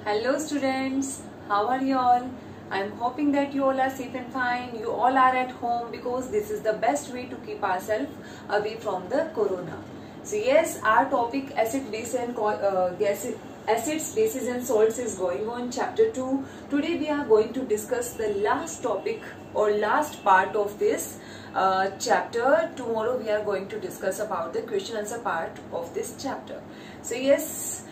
Hello students, how are you all? I am hoping that you all are safe and fine. You all are at home because this is the best way to keep ourselves away from the corona. So yes, our topic acids, bases and salts is going on chapter 2. Today we are going to discuss the last topic or last part of this chapter. Tomorrow we are going to discuss about the question answer part of this chapter. So yes,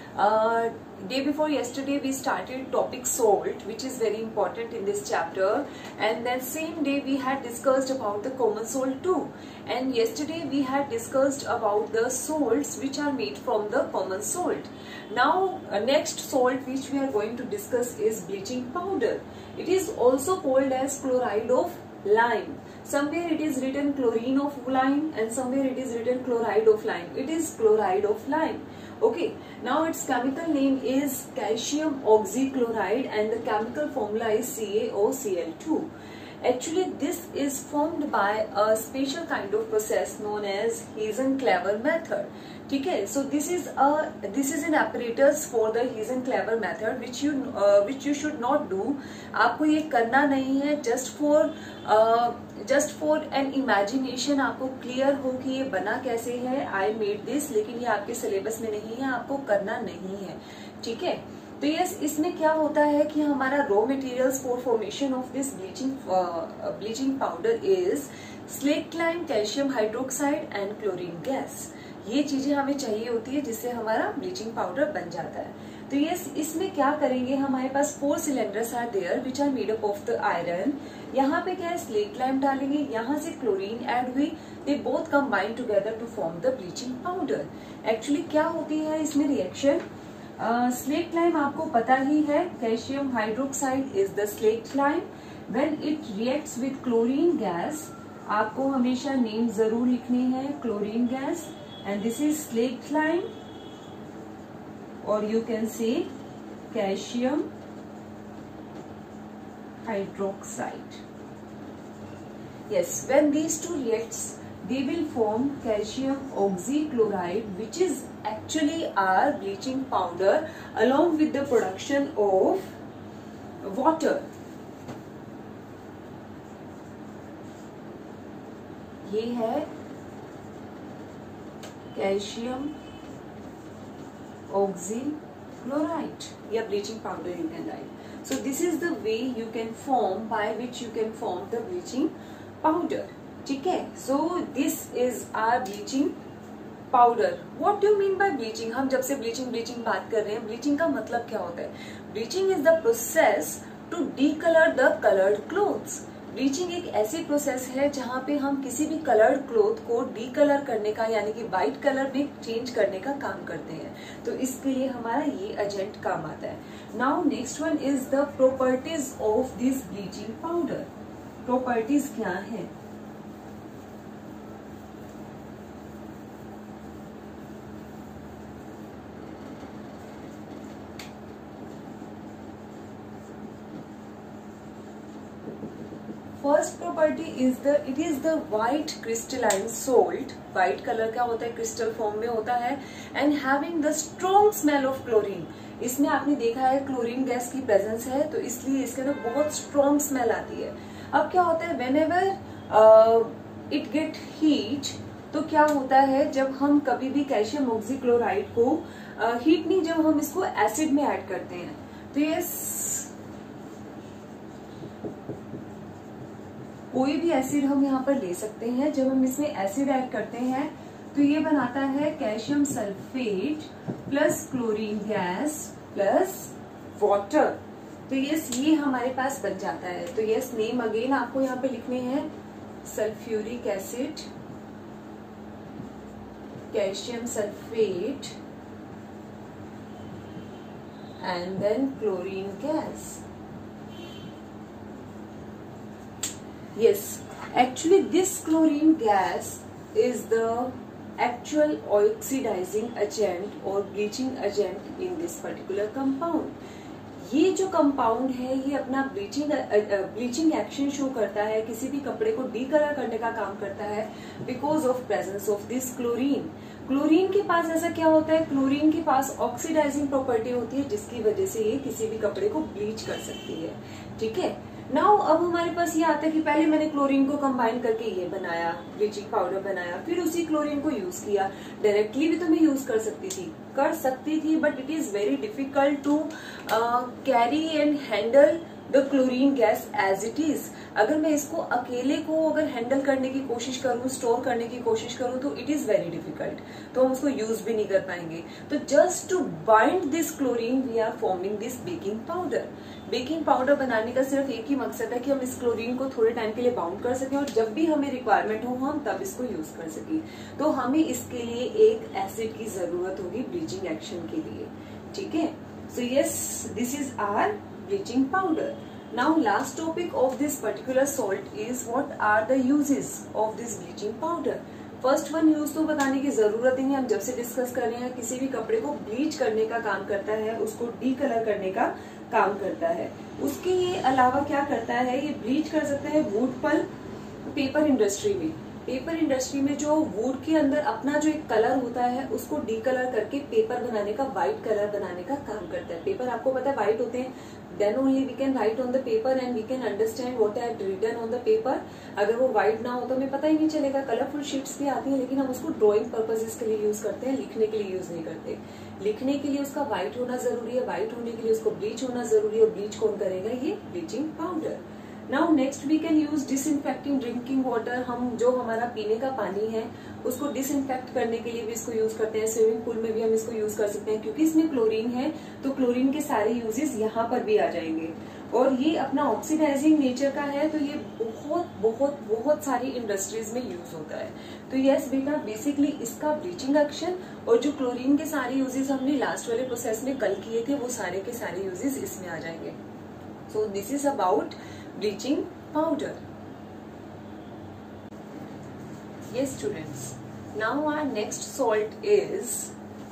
day before yesterday we started topic salt, which is very important in this chapter, and then same day we had discussed about the common salt too, and yesterday we had discussed about the salts which are made from the common salt. Now next salt which we are going to discuss is bleaching powder. It is also called as chloride of lime. Somewhere it is written chlorine of lime and somewhere it is written chloride of lime. It is chloride of lime. Okay, now its chemical name is calcium oxychloride and the chemical formula is CaOCl2. Actually, this is formed by a special kind of process known as Heisen-Clever method. Okay, so this is an apparatus for the Heisen-Clever method which you should not do. आपको ये करना नहीं है, just for an imagination आपको clear हो कि ये बना कैसे है. I made this, लेकिन ये आपके सिलेबस में नहीं है, आपको करना नहीं है. ठीक है, तो यस, इसमें क्या होता है कि हमारा raw materials for formation of this bleaching powder is slaked lime, calcium hydroxide and chlorine gas. ये चीजें हमें चाहिए होती है जिससे हमारा ब्लीचिंग पाउडर बन जाता है. तो यस, इसमें क्या करेंगे, हमारे पास 4 cylinders are there which are made up of the iron. यहाँ पे क्या है, स्लेक्ट लाइम डालेंगे, यहाँ से क्लोरीन ऐड हुई, they both combine together to form the bleaching powder. Actually क्या होती है इसमें रिएक्शन, स्लेक्ट लाइम आपको पता ही है, calcium hydroxide is the slaked lime. When it reacts with chlorine gas, आपको हमेशा नेम जरूर लिखनी है, chlorine gas, and this is slaked lime, or you can say calcium hydroxide. Yes, when these two reacts, they will form calcium oxychloride, which is actually our bleaching powder, along with the production of water. ये है calcium oxychloride या bleaching powder you can write. So this is the way you can form, by which you can form the bleaching powder. ठीक है, so this is our bleaching powder. What do you mean by bleaching? हम जब से bleaching बात कर रहे हैं, bleaching का मतलब क्या होता है? Bleaching is the process to decolor the colored clothes. Bleaching एक ऐसी प्रोसेस है जहाँ पे हम किसी भी कलर्ड क्लोथ को डीकलर करने का, यानी कि व्हाइट कलर में चेंज करने का काम करते हैं. तो इसके लिए हमारा ये एजेंट काम आता है. Now next one is the properties of this bleaching powder. Properties क्या है? First property is it is the white crystalline salt. White colour क्या होता है, क्रिस्टल फॉर्म में होता है, and having the strong smell of chlorine. इसमें आपने देखा है क्लोरीन गैस की प्रेजेंस है, तो इसलिए इसके अंदर बहुत स्ट्रॉन्ग स्मेल आती है. अब क्या होता है, when ever it get heat, तो क्या होता है, जब हम कभी भी कैल्शियम ऑक्सीक्लोराइड को हीट नहीं, जब हम इसको एसिड में ऐड करते हैं, तो ये कोई भी एसिड हम यहाँ पर ले सकते हैं. जब हम इसमें एसिड ऐड करते हैं तो ये बनाता है calcium sulphate plus chlorine gas plus water. तो ये हमारे पास बन जाता है. तो यस, नेम अगेन आपको यहाँ पे लिखने हैं, sulphuric acid, calcium sulphate and then chlorine gas. Yes, actually this chlorine gas is the actual oxidizing agent or bleaching agent in this particular compound. ये जो कंपाउंड है ये अपना ब्लीचिंग एक्शन शो करता है, किसी भी कपड़े को डीकलर करने का काम करता है because of presence of this chlorine. Chlorine के पास ऐसा क्या होता है, क्लोरीन के पास ऑक्सीडाइजिंग प्रॉपर्टी होती है जिसकी वजह से ये किसी भी कपड़े को ब्लीच कर सकती है। ठीक है, नाउ अब हमारे पास ये आता है कि पहले मैंने क्लोरीन को कंबाइन करके ये बनाया, ब्लीचिंग पाउडर बनाया, फिर उसी क्लोरीन को यूज किया। डायरेक्टली भी तो मैं यूज कर सकती थी but it is very difficult to carry and handle the chlorine gas as it is. अगर मैं इसको अकेले को अगर हैंडल करने की कोशिश करूं, स्टोर करने की कोशिश करूं तो इट इज वेरी डिफिकल्ट, तो हम उसको यूज भी नहीं कर पाएंगे। तो just to bind this chlorine we are forming this baking powder. Baking powder बनाने का सिर्फ एक ही मकसद है कि हम इस क्लोरीन को थोड़े टाइम के लिए बाउंड कर सकें और जब भी हमें रिक्वायरमेंट हो हम तब इसको यूज कर सकें। तो हमें इसके लिए एक एसिड की जरूरत होगी ब्लीचिंग एक्शन के लिए। ठीक है, so yes, this is our bleaching powder. Now last topic of this particular salt is what are the uses of this bleaching powder. First one use तो बताने की जरूरत ही नहीं, हम जब से डिस्कस कर रहे हैं, किसी भी कपड़े को ब्लीच करने का काम करता है, उसको डी कलर करने का काम करता है। उसके ये अलावा क्या करता है, ये ब्लीच कर सकता है वुड पल्प पेपर इंडस्ट्री में। पेपर इंडस्ट्री में जो वुड के अंदर अपना जो एक कलर होता है उसको डी कलर करके पेपर बनाने का, व्हाइट कलर बनाने का काम करता है। पेपर आपको पता है व्हाइट होते हैं, then only we can write on the paper and we can understand what I have written on the paper. अगर वो व्हाइट ना हो तो हमें पता ही नहीं चलेगा। कलरफुल शीट्स भी आती हैं लेकिन हम उसको ड्रॉइंग पर्पजेस के लिए यूज करते हैं, लिखने के लिए यूज नहीं करते। लिखने के लिए उसका व्हाइट होना जरूरी है, व्हाइट होने के लिए उसको ब्लीच होना जरूरी है, और ब्लीच कौन करेगा, ये bleaching powder. Now next we can use disinfecting drinking water. हम जो हमारा पीने का पानी है उसको डिसइंफेक्ट करने के लिए भी इसको यूज करते हैं। स्विमिंग पूल में भी हम इसको यूज कर सकते हैं क्योंकि इसमें क्लोरीन है, तो क्लोरीन के सारे यूजेस यहाँ पर भी आ जाएंगे। और ये अपना ऑक्सीडाइजिंग नेचर का है, तो ये बहुत बहुत बहुत सारी इंडस्ट्रीज में यूज होता है। तो यस बेटा, बेसिकली इसका ब्लीचिंग एक्शन और जो क्लोरीन के सारे यूजेस हमने लास्ट वाले प्रोसेस में कल किए थे वो सारे के सारे यूजेस इसमें आ जाएंगे। So this is about bleaching powder. Yes students, now our next salt is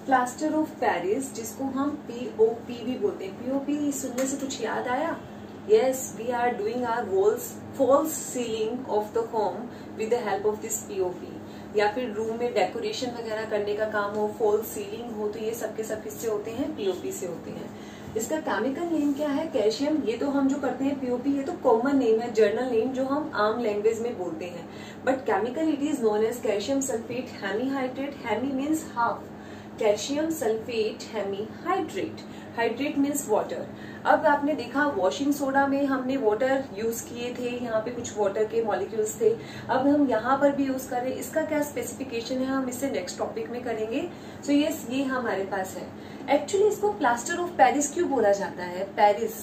plaster of Paris, जिसको हम POP भी बोलते हैं। POP सुनने से कुछ याद आया? Yes, we are doing our false ceiling of the home with the help of this POP। या फिर रूम में डेकोरेशन वगैरह करने का काम हो, फॉल्स सीलिंग हो, तो ये सब के सब किससे होते हैं, POP से होते हैं। इसका केमिकल नेम क्या है, कैल्शियम। ये तो हम जो करते हैं POP, ये तो कॉमन नेम है, जर्नल नेम जो हम आम लैंग्वेज में बोलते हैं, but chemical it is known as calcium sulphate hemihydrate. Hemi means half, calcium sulphate hemihydrate, hydrate means water. अब आपने देखा वॉशिंग सोडा में हमने वाटर यूज किए थे, यहाँ पे कुछ वाटर के मॉलिक्यूल्स थे, अब हम यहाँ पर भी यूज करें। इसका क्या स्पेसिफिकेशन है हम इससे नेक्स्ट टॉपिक में करेंगे। सो यस, ये हमारे पास है। एक्चुअली इसको प्लास्टर ऑफ पेरिस क्यों बोला जाता है, पेरिस?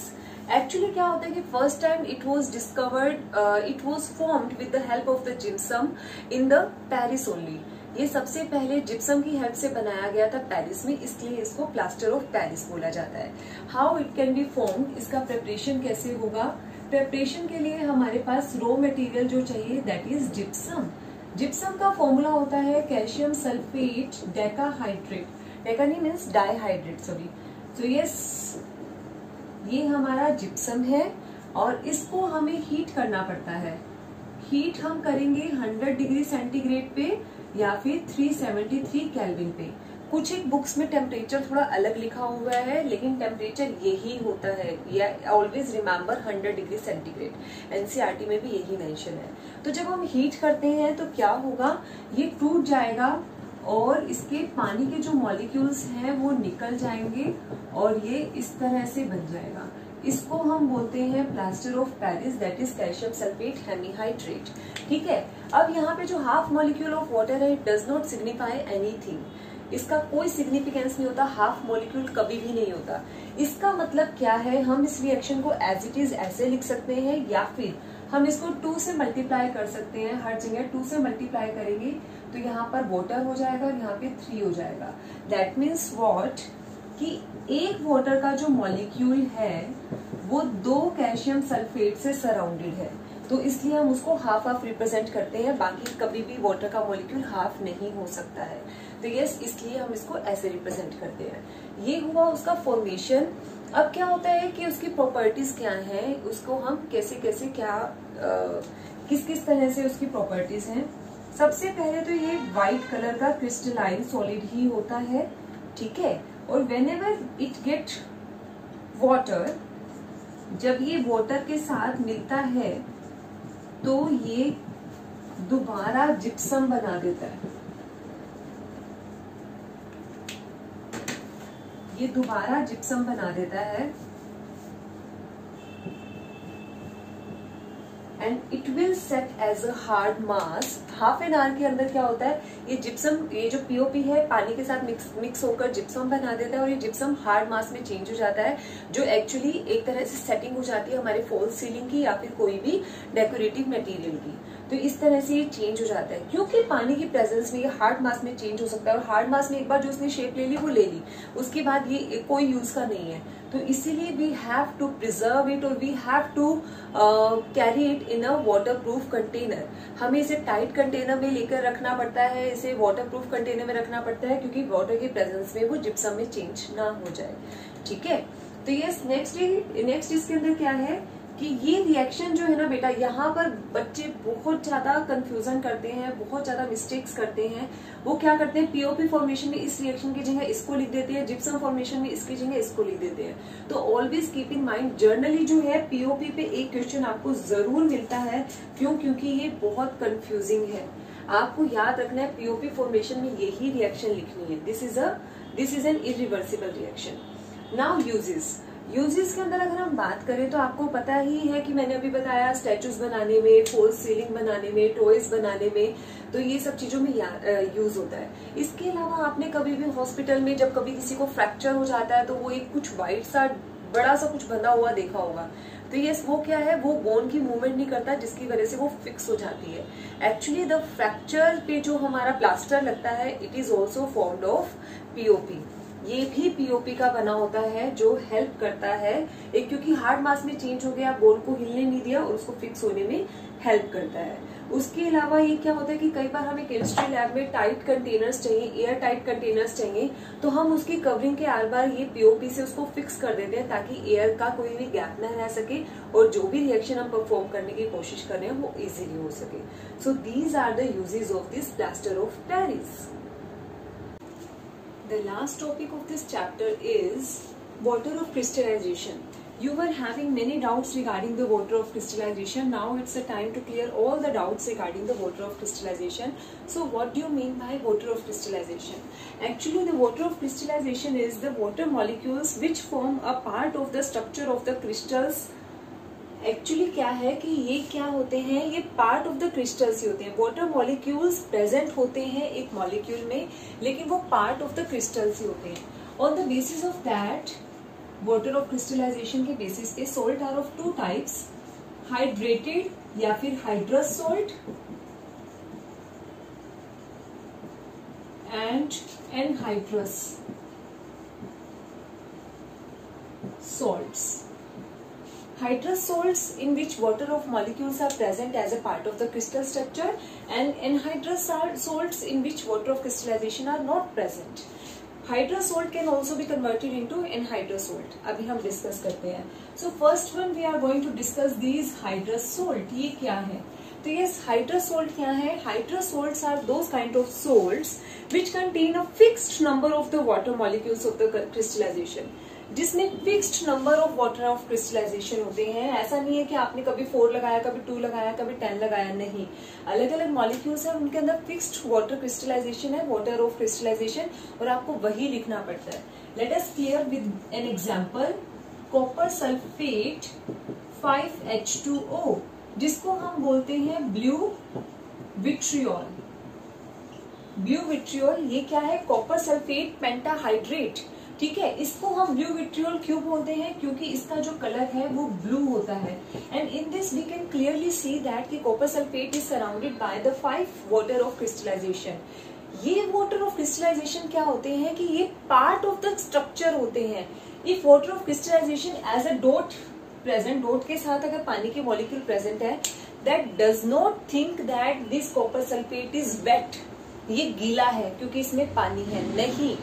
एक्चुअली क्या होता है कि first time it was discovered, it was formed with the help of the gypsum in the Paris only. ये सबसे पहले जिप्सम की हेल्प से बनाया गया था पेरिस में, इसलिए इसको प्लास्टर ऑफ पेरिस बोला जाता है। How it can be formed, इसका प्रिपरेशन कैसे होगा? प्रिपरेशन के लिए हमारे पास रॉ मटेरियल जो चाहिए दैट इज जिप्सम। जिप्सम का फॉर्मूला होता है कैल्शियम सल्फेट डेकाहाइड्रेट, डेका नहीं मीन्स डाइहाइड्रेट, सॉरी। तो यस, ये हमारा जिप्सम है और इसको हमें हीट करना पड़ता है। हीट हम करेंगे 100 डिग्री सेंटीग्रेड पे या फिर 373 केल्विन पे। कुछ एक बुक्स में टेम्परेचर थोड़ा अलग लिखा हुआ है लेकिन टेम्परेचर यही होता है, या always remember 100 degree centigrade. NCERT में भी यही मेंशन है। तो जब हम हीट करते हैं तो क्या होगा, ये टूट जाएगा और इसके पानी के जो मॉलिक्यूल्स हैं वो निकल जाएंगे और ये इस तरह से बन जाएगा। इसको हम बोलते हैं plaster of Paris, that is calcium sulphate hemihydrate. ठीक है, अब यहाँ पे जो हाफ मॉलिक्यूल ऑफ वाटर है, it does not signify anything. इसका कोई सिग्निफिकेंस नहीं होता, हाफ मॉलिक्यूल कभी भी नहीं होता। इसका मतलब क्या है, हम इस रिएक्शन को एज इट इज ऐसे लिख सकते हैं या फिर हम इसको 2 से मल्टीप्लाई कर सकते हैं। हर जगह 2 से मल्टीप्लाई करेंगे तो यहाँ पर वाटर हो जाएगा और यहाँ पे 3 हो जाएगा। दैट मीन्स व्हाट, कि एक वाटर का जो मॉलिक्यूल है वो 2 कैल्शियम सल्फेट से सराउंडेड है, तो इसलिए हम उसको हाफ हाफ रिप्रेजेंट करते हैं। बाकी कभी भी वाटर का मॉलिक्यूल हाफ नहीं हो सकता है। तो यस, इसलिए हम इसको ऐसे रिप्रेजेंट करते हैं। ये हुआ उसका फॉर्मेशन। अब क्या होता है कि उसकी प्रॉपर्टीज क्या हैं, उसको हम कैसे कैसे क्या किस किस तरह से उसकी प्रॉपर्टीज हैं सबसे पहले तो ये व्हाइट कलर का क्रिस्टलाइन सॉलिड ही होता है, ठीक है। और व्हेनेवर इट गेट वाटर, जब ये वाटर के साथ मिलता है तो ये दोबारा जिप्सम बना देता है, ये दोबारा जिप्सम बना देता है and it will set as a hard mass. Half an hour के अंदर क्या होता है, ये जिप्सम, ये जो पीओपी है पानी के साथ मिक्स होकर जिप्सम बना देता है और ये जिप्सम हार्ड मास में चेंज हो जाता है, जो एक्चुअली एक तरह से सेटिंग हो जाती है हमारे फॉल्स सीलिंग की या फिर कोई भी डेकोरेटिव मटेरियल की। तो इस तरह से ये चेंज हो जाता है, क्योंकि पानी की प्रेजेंस में ये हार्ड मास में चेंज हो सकता है और हार्ड मास में एक बार जो उसने शेप ले ली वो ले ली, उसके बाद ये कोई यूज का नहीं है। तो इसीलिए we have to preserve it और we have to carry it in a waterproof container. हमें इसे टाइट कंटेनर में लेकर रखना पड़ता है, इसे वाटरप्रूफ कंटेनर में रखना पड़ता है, क्योंकि वाटर की प्रेजेंस में वो जिप्सम में चेंज ना हो जाए, ठीक है। तो यस, नेक्स्ट इसके अंदर क्या है कि ये रिएक्शन जो है ना बेटा, यहाँ पर बच्चे बहुत ज्यादा कंफ्यूजन करते हैं, बहुत ज्यादा मिस्टेक्स करते हैं। वो क्या करते हैं, पीओपी फॉर्मेशन में इस रिएक्शन की जगह इसको लिख देते हैं, जिप्सम फॉर्मेशन में इसकी जगह इसको लिख देते हैं। तो always keep in mind, generally जो है पीओपी पे एक क्वेश्चन आपको जरूर मिलता है। क्यों? क्योंकि ये बहुत कंफ्यूजिंग है। आपको याद रखना है पीओपी फॉर्मेशन में यही रिएक्शन लिखनी है। This is an irreversible reaction. Now uses के अंदर अगर हम बात करें तो आपको पता ही है कि मैंने अभी बताया स्टैचूज बनाने में, फॉल्स सीलिंग बनाने में, टॉयज बनाने में, तो ये सब चीजों में यूज होता है। इसके अलावा आपने कभी भी हॉस्पिटल में जब कभी किसी को फ्रैक्चर हो जाता है तो वो एक कुछ व्हाइट सा बड़ा सा कुछ बंधा हुआ देखा होगा। तो यस, वो क्या है, वो बोन की मूवमेंट नहीं करता, जिसकी वजह से वो फिक्स हो जाती है। एक्चुअली द फ्रैक्चर पे जो हमारा प्लास्टर लगता है, it is also formed of POP. ये भी पीओपी का बना होता है, जो हेल्प करता है एक, क्योंकि हार्ड मास में चेंज हो गया, बोन को हिलने नहीं दिया और उसको फिक्स होने में हेल्प करता है। उसके अलावा ये क्या होता है कि कई बार हमें केमिस्ट्री लैब में टाइट कंटेनर्स चाहिए, एयर टाइट कंटेनर्स चाहिए, तो हम उसकी कवरिंग के आर बार ये पीओपी से उसको फिक्स कर देते हैं ताकि एयर का कोई भी गैप न रह सके और जो भी रिएक्शन हम परफॉर्म करने की कोशिश कर रहे हैं वो इजीली हो सके। So these are the uses of this plaster of Paris. The last topic of this chapter is water of crystallization. You were having many doubts regarding the water of crystallization. Now it's the time to clear all the doubts regarding the water of crystallization. So what do you mean by water of crystallization? Actually, the water of crystallization is the water molecules which form a part of the structure of the crystals. Actually क्या है कि ये क्या होते हैं, ये part of the crystals ही होते हैं। वाटर मॉलिक्यूल्स प्रेजेंट होते हैं एक मॉलिक्यूल में, लेकिन वो पार्ट ऑफ द क्रिस्टल्स ही होते हैं। On the basis of that, water of crystallisation के बेसिस पे salt are of two types, hydrated या फिर hydrous salt and anhydrous salts. Hydrous salts in which water of molecules are present as a part of the crystal structure, and anhydrous salts in which water of crystallization are not present. Hydrous salt can also be converted into anhydrous salt. अभी हम discuss करते हैं. So first one we are going to discuss these hydrous salt. ये क्या है? तो yes, hydrous salt क्या है? Hydrous salts are those kind of salts which contain a fixed number of the water molecules of the crystallization. जिसमें fixed number of water of crystallisation होते हैं। ऐसा नहीं है कि आपने कभी 4 लगाया, कभी 2 लगाया, कभी 10 लगाया, नहीं। अलग अलग मॉलिक्यूल्स है, उनके अंदर फिक्स्ड वाटर क्रिस्टलाइजेशन है, वाटर ऑफ क्रिस्टलाइजेशन, और आपको वही लिखना पड़ता है। Let us clear with an example. Copper sulphate 5H2O, जिसको हम बोलते हैं ब्लू विट्रियोल। ब्लू विट्रियोल ये क्या है? कॉपर सल्फेट पेंटाहाइड्रेट, ठीक है। इसको हम ब्लू विट्रियोल क्यों बोलते हैं? क्योंकि इसका जो कलर है वो ब्लू होता है। And in this we can clearly see that कि copper sulphate is surrounded by the 5 water of crystallisation. ये वाटर ऑफ क्रिस्टलाइजेशन क्या होते हैं कि ये पार्ट ऑफ द स्ट्रक्चर होते हैं। If water of crystallisation as a dot present, dot के साथ अगर पानी के मॉलिक्यूल प्रेजेंट है, that does not think that this copper sulphate is wet, ये गीला है क्योंकि इसमें पानी है। नहीं,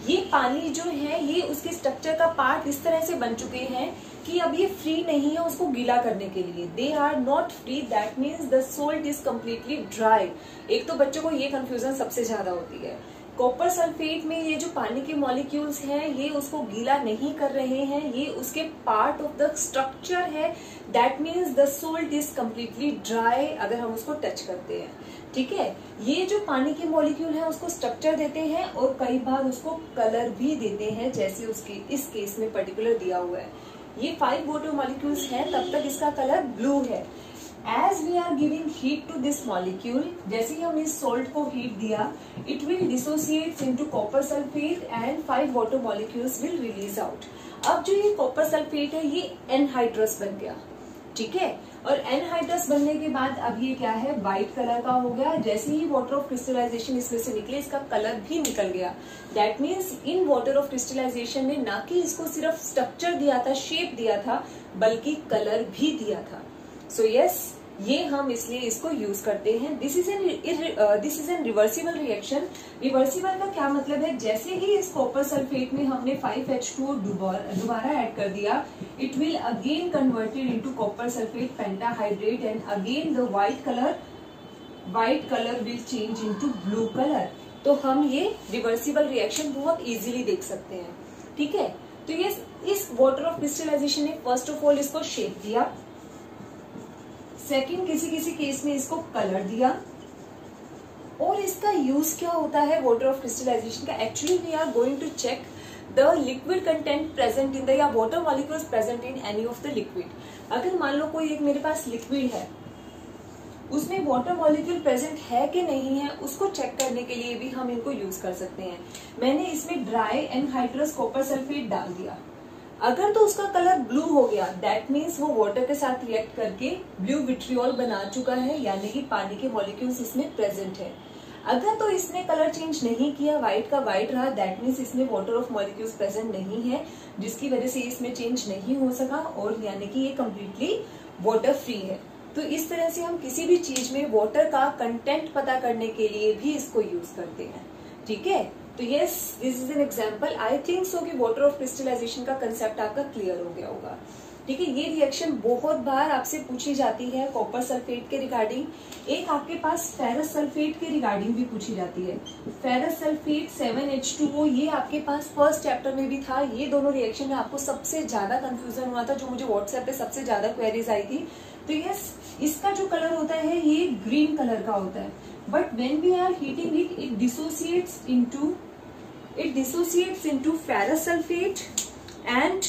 ये पानी जो है ये उसके स्ट्रक्चर का पार्ट इस तरह से बन चुके हैं कि अब ये फ्री नहीं है उसको गीला करने के लिए। They are not free, that means the salt is completely dry. एक तो बच्चों को ये कंफ्यूजन सबसे ज्यादा होती है। कॉपर सल्फेट में ये जो पानी के मॉलिक्यूल्स हैं ये उसको गीला नहीं कर रहे हैं, ये उसके पार्ट ऑफ द स्ट्रक्चर है। That means the salt is completely dry अगर हम उसको टच करते हैं। ठीक है, ये जो पानी के मॉलिक्यूल है उसको स्ट्रक्चर देते हैं और कई बार उसको कलर भी देते हैं, जैसे उसके इस केस में पर्टिकुलर दिया हुआ है। ये 5 वाटर मॉलिक्यूल्स हैं, तब तक इसका कलर ब्लू है। As we are giving heat to this molecule, जैसे ही हमने इस salt को heat दिया, it will dissociate into copper sulfate and 5 water molecules will release out. अब जो ये copper sulfate है ये anhydrous बन गया, ठीक है। और anhydrous बनने के बाद अब ये क्या है, व्हाइट कलर का हो गया। जैसे ही वाटर ऑफ क्रिस्टलाइजेशन इसमें से निकले इसका कलर भी निकल गया। That means in water of crystallisation ने ना कि इसको सिर्फ स्ट्रक्चर दिया था, शेप दिया था, बल्कि कलर भी दिया था। सो यस, ये हम इसलिए इसको यूज करते हैं। This is an reversible reaction. Reversible का क्या मतलब है, जैसे ही इस कॉपर सल्फेट में हमने 5H2O दोबारा ऐड कर दिया, it will again converted into copper sulphate pentahydrate and again the white colour will change into blue colour. तो हम ये रिवर्सिबल रिएक्शन बहुत इजीली देख सकते हैं, ठीक है। तो ये इस वाटर ऑफ क्रिस्टलाइजेशन ने फर्स्ट ऑफ ऑल इसको शेप दिया, सेकंड किसी किसी केस में इसको कलर दिया, और इसका यूज क्या होता है वाटर ऑफ क्रिस्टलाइजेशन का। Actually we are going to check the liquid content present in the या water molecules present in any of the liquid. अगर मान लो कोई एक मेरे पास लिक्विड है, उसमें वाटर मॉलिक्यूल प्रेजेंट है कि नहीं है, उसको चेक करने के लिए भी हम इनको यूज कर सकते हैं। मैंने इसमें ड्राई एनहाइड्रस कॉपर सल्फेट डाल दिया, अगर तो उसका कलर ब्लू हो गया, दैट मीन्स वो वाटर के साथ रिएक्ट करके ब्लू विट्रियोल बना चुका है, यानी कि पानी के मॉलिक्यूल्स इसमें प्रेजेंट है। अगर तो इसने कलर चेंज नहीं किया, व्हाइट का व्हाइट रहा, दैट मीन्स इसमें वाटर ऑफ मॉलिक्यूल्स प्रेजेंट नहीं है, जिसकी वजह से इसमें चेंज नहीं हो सका, और यानी कि ये कम्प्लीटली वाटर फ्री है। तो इस तरह से हम किसी भी चीज में वाटर का कंटेंट पता करने के लिए भी इसको यूज करते हैं, ठीक है। तो yes, this is an example. I think so कि वाटर ऑफ क्रिस्टलाइजेशन का कंसेप्ट आपका क्लियर हो गया होगा, ठीक है। ये रिएक्शन बहुत बार आपसे पूछी जाती है कॉपर सल्फेट के रिगार्डिंग। एक आपके पास फेरस सल्फेट के रिगार्डिंग भी पूछी जाती है। फेरस सल्फेट 7H2O, ये आपके पास फर्स्ट चैप्टर में भी था। ये दोनों रिएक्शन में आपको सबसे ज्यादा कंफ्यूजन हुआ था, जो मुझे व्हाट्सएप पे सबसे ज्यादा क्वेरीज आई थी। तो यस, इसका जो कलर होता है ये ग्रीन कलर का होता है, but when we are heating it, it dissociates into ferrous sulfate and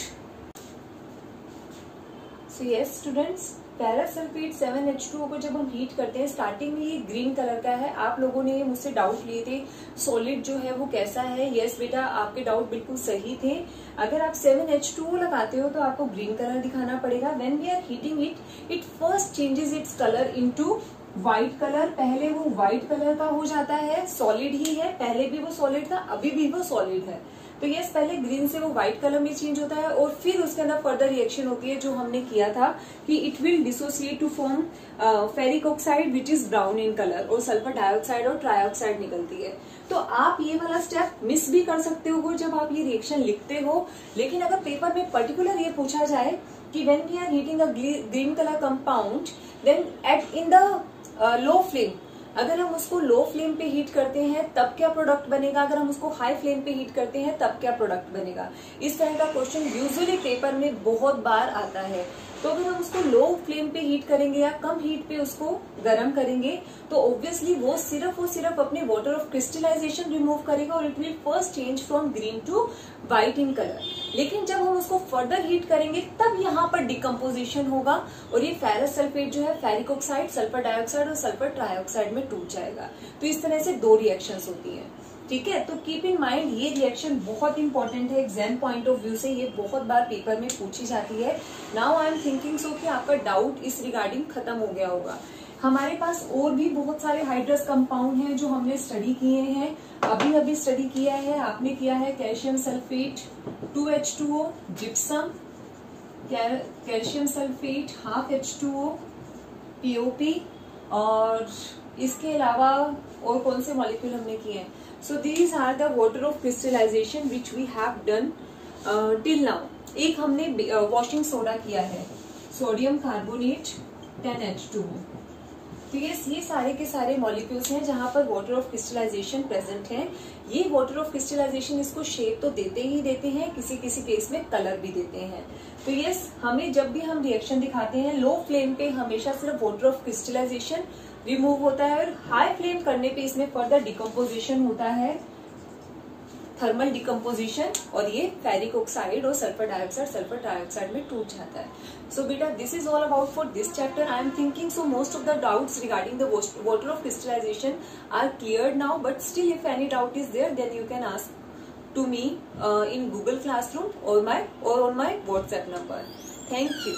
so yes students, ferrous sulphate 7H2O को जब हम हीट करते हैं, स्टार्टिंग में ये ग्रीन कलर का है। आप लोगों ने मुझसे डाउट लिए थे सॉलिड जो है वो कैसा है। यस बेटा, आपके डाउट बिल्कुल सही थे। अगर आप 7H2O लगाते हो तो आपको ग्रीन कलर दिखाना पड़ेगा। When we are heating it, it first changes its colour into white colour. पहले वो व्हाइट कलर का हो जाता है, सॉलिड ही है, पहले भी वो सॉलिड था, अभी भी वो सॉलिड है। तो यस, पहले ग्रीन से वो व्हाइट कलर में चेंज होता है, और फिर उसके अंदर फर्दर रिएक्शन होती है जो हमने किया था कि it will dissociate to form ferric oxide which is brown in colour, और सल्फर डाइऑक्साइड और ट्राइऑक्साइड निकलती है। तो आप ये वाला स्टेप मिस भी कर सकते हो जब आप ये रिएक्शन लिखते हो। लेकिन अगर पेपर में पर्टिकुलर ये पूछा जाए कि when we are heating a green colour compound, then at in the low flame, अगर हम उसको लो फ्लेम पे हीट करते हैं तब क्या प्रोडक्ट बनेगा, अगर हम उसको हाई फ्लेम पे हीट करते हैं तब क्या प्रोडक्ट बनेगा। इस तरह का क्वेश्चन यूजुअली पेपर में बहुत बार आता है। तो अगर हम उसको लो फ्लेम पे हीट करेंगे या कम हीट पे उसको गर्म करेंगे, तो ऑब्वियसली वो सिर्फ अपने वाटर ऑफ क्रिस्टलाइजेशन रिमूव करेगा, और it will first change from green to white in colour. लेकिन जब हम उसको फर्दर हीट करेंगे तब यहाँ पर डिकम्पोजिशन होगा, और ये फेरस सल्फेट जो है फेरिक ऑक्साइड, सल्फर डाइऑक्साइड और सल्फर ट्राइऑक्साइड में टूट जाएगा। तो इस तरह से 2 रिएक्शंस होती हैं, ठीक है। तो कीप इन माइंड, ये रिएक्शन बहुत इंपॉर्टेंट है एग्जाम पॉइंट ऑफ व्यू से, ये बहुत बार पेपर में पूछी जाती है। नाउ आई एम थिंकिंग सो कि आपका डाउट इस रिगार्डिंग खत्म हो गया होगा। हमारे पास और भी बहुत सारे हाइड्रस कंपाउंड हैं जो हमने स्टडी किए हैं, अभी स्टडी किया है। आपने किया है calcium sulphate 2H2O, gypsum, calcium sulphate 1/2 H2O, POP, और इसके अलावा और कौन से मॉलिक्यूल हमने किए हैं. So these are the water of crystallisation which we have done till now. एक हमने वॉशिंग सोडा किया है, सोडियम कार्बोनेट 10H2. तो ये सारे के सारे मॉलिक्यूल्स हैं जहां पर वाटर ऑफ क्रिस्टलाइजेशन प्रेजेंट है. ये वाटर ऑफ क्रिस्टलाइजेशन इसको शेप तो देते ही देते हैं, किसी किसी केस में कलर भी देते हैं. तो यस, हमें जब भी हम रिएक्शन दिखाते हैं लो फ्लेम पे हमेशा सिर्फ वाटर ऑफ क्रिस्टलाइजेशन रिमूव होता है, और हाई फ्लेम करने पे इसमें फर्दर डिकम्पोजिशन होता है, थर्मल डिकम्पोजिशन, और ये फेरिक ऑक्साइड और सल्फर डाइऑक्साइड में टूट जाता है. सो बेटा this is all about for this chapter. I am thinking so most of the doubts regarding the water of crystallisation are cleared now, but still if any doubt is there then you can ask to me in Google Classroom or on my WhatsApp number. Thank you.